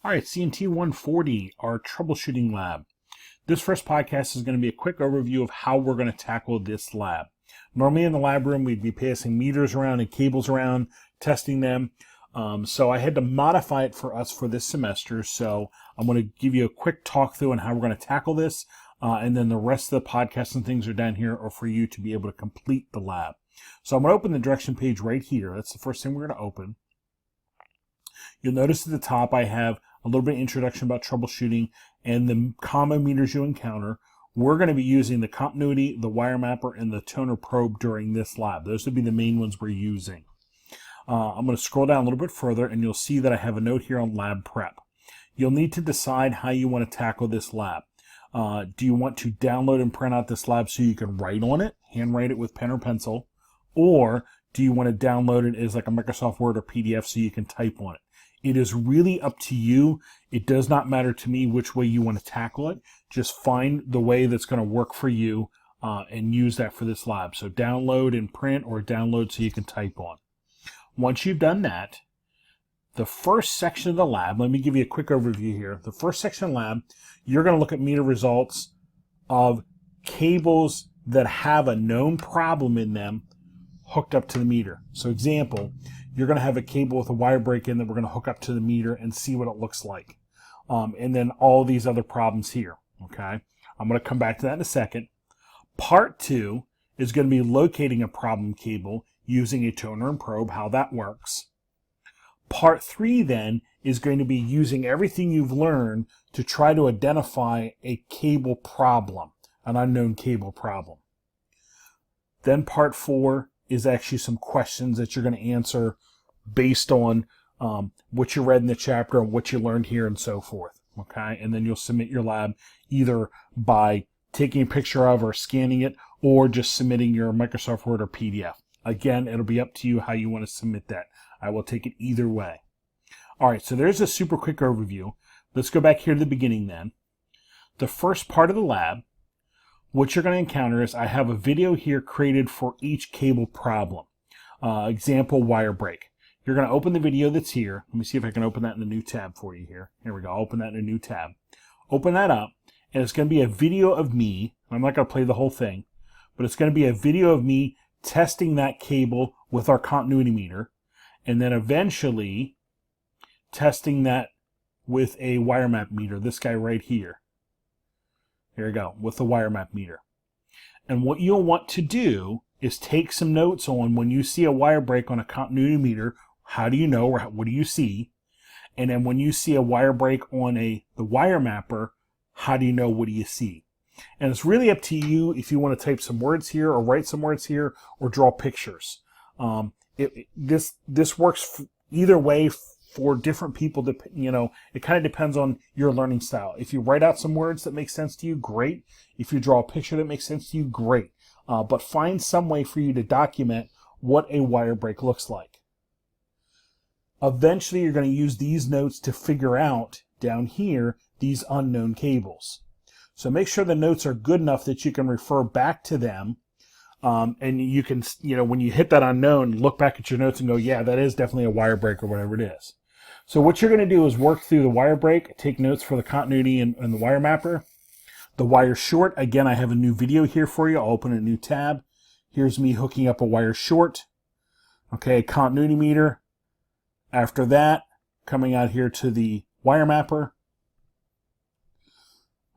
All right, CNT140, our troubleshooting lab. This first podcast is going to be a quick overview of how we're going to tackle this lab. Normally in the lab room, we'd be passing meters around and cables around, testing them. So I had to modify it for us for this semester. So I'm going to give you a quick talk through on how we're going to tackle this. And then the rest of the podcasts and things are down here are for you to be able to complete the lab. So I'm going to open the direction page right here. That's the first thing we're going to open. You'll notice at the top I have a little bit of introduction about troubleshooting and the common meters you encounter. We're going to be using the continuity, the wire mapper, and the toner probe during this lab. Those would be the main ones we're using. I'm going to scroll down a little bit further and you'll see that I have a note here on lab prep. You'll need to decide how you want to tackle this lab. Do you want to download and print out this lab so you can write on it, handwrite it with pen or pencil, or do you want to download it as like a Microsoft Word or PDF so you can type on it? It is really up to you. It does not matter to me which way you want to tackle it. Just find the way that's going to work for you and use that for this lab. So download and print or download so you can type on. Once you've done that, the first section of the lab, let me give you a quick overview here. The first section of the lab, you're going to look at meter results of cables that have a known problem in them hooked up to the meter. So example, you're going to have a cable with a wire break in that we're going to hook up to the meter and see what it looks like. And then all these other problems here, okay? I'm going to come back to that in a second. Part 2 is going to be locating a problem cable using a toner and probe, how that works. Part 3 then is going to be using everything you've learned to try to identify a cable problem, an unknown cable problem. Then part 4 is actually some questions that you're going to answer based on what you read in the chapter and what you learned here and so forth. Okay, and then you'll submit your lab either by taking a picture of or scanning it or just submitting your Microsoft Word or PDF. Again, it'll be up to you how you want to submit that. I will take it either way. All right, so there's a super quick overview. Let's go back here to the beginning then. The first part of the lab, what you're going to encounter is I have a video here created for each cable problem. Example, wire break. You're going to open the video that's here. Let me see if I can open that in a new tab for you here. Here we go. I'll open that in a new tab. Open that up, and it's going to be a video of me. I'm not going to play the whole thing, but it's going to be a video of me testing that cable with our continuity meter, and then eventually testing that with a wire map meter, this guy right here. Here we go, with the wire map meter. And what you'll want to do is take some notes on when you see a wire break on a continuity meter, how do you know or what do you see? And then when you see a wire break on the wire mapper, how do you know, what do you see? And it's really up to you if you want to type some words here or write some words here or draw pictures. This works either way for different people. It kind of depends on your learning style. If you write out some words that make sense to you, great. If you draw a picture that makes sense to you, great. But find some way for you to document what a wire break looks like. Eventually, you're going to use these notes to figure out down here these unknown cables. So make sure the notes are good enough that you can refer back to them. And you can, when you hit that unknown, look back at your notes and go, yeah, that is definitely a wire break or whatever it is. So what you're going to do is work through the wire break, take notes for the continuity and the wire mapper. The wire short, again, I have a new video here for you. I'll open a new tab. Here's me hooking up a wire short. Okay, continuity meter. After that, coming out here to the wire mapper.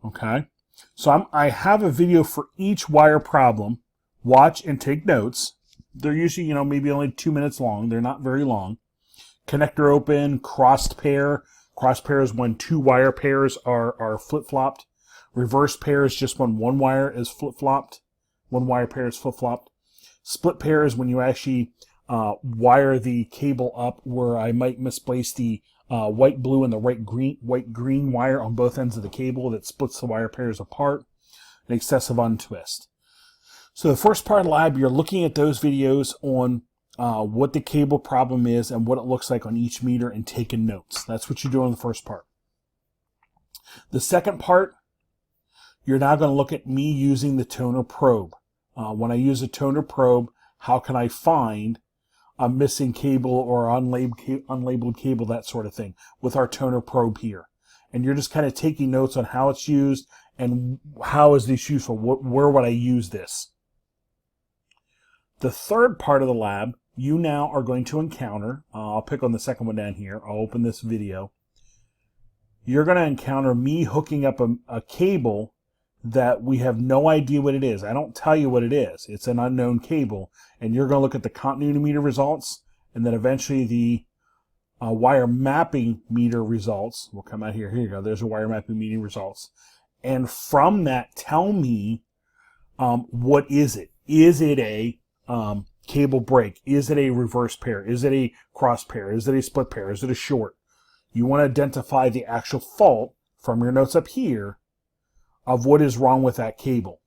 Okay, so I have a video for each wire problem. Watch and take notes. They're usually, maybe only 2 minutes long. They're not very long. Connector open, crossed pair. Cross pair is when 2 wire pairs are flip-flopped. Reverse pair is just when 1 wire is flip-flopped. 1 wire pair is flip-flopped. Split pair is when you actually wire the cable up where I might misplace the white blue and the white green wire on both ends of the cable that splits the wire pairs apart. An excessive untwist. So the first part of the lab, you're looking at those videos on what the cable problem is and what it looks like on each meter and taking notes. That's what you do on the first part. The second part, you're now going to look at me using the toner probe. When I use a toner probe, how can I find a missing cable or unlabeled cable, that sort of thing, with our toner probe here. And you're just kind of taking notes on how it's used and how is this useful, where would I use this. The third part of the lab, you now are going to encounter, I'll pick on the second one down here, I'll open this video. You're going to encounter me hooking up a cable that we have no idea what it is. I don't tell you what it is. It's an unknown cable. And you're going to look at the continuity meter results, and then eventually the wire mapping meter results will come out here. Here you go. There's a wire mapping meter results. And from that, tell me what is it? Is it a cable break? Is it a reverse pair? Is it a cross pair? Is it a split pair? Is it a short? You want to identify the actual fault from your notes up here of what is wrong with that cable.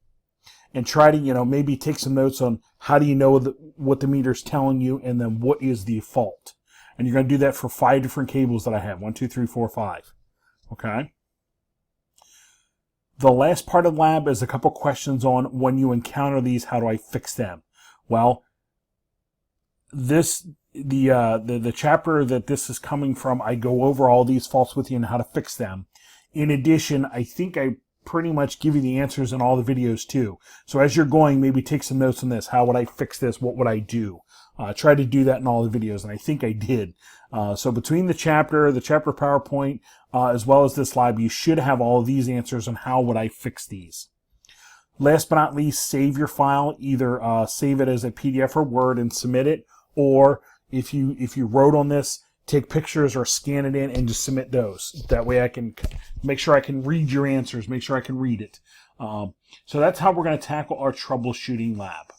And try to, maybe take some notes on how do you know what the meter's telling you, and then what is the fault. And you're going to do that for 5 different cables that I have. 1, 2, 3, 4, 5. Okay? The last part of the lab is a couple questions on when you encounter these, how do I fix them? Well, the chapter that this is coming from, I go over all these faults with you and how to fix them. In addition, I think I pretty much give you the answers in all the videos too. So as you're going, maybe take some notes on this. How would I fix this? What would I do? Try to do that in all the videos, and I think I did. So between the chapter PowerPoint, as well as this lab, you should have all of these answers on how would I fix these. Last but not least, save your file. Either save it as a PDF or Word and submit it, or if you wrote on this, take pictures or scan it in and just submit those. That way I can make sure I can read your answers, make sure I can read it. So that's how we're going to tackle our troubleshooting lab.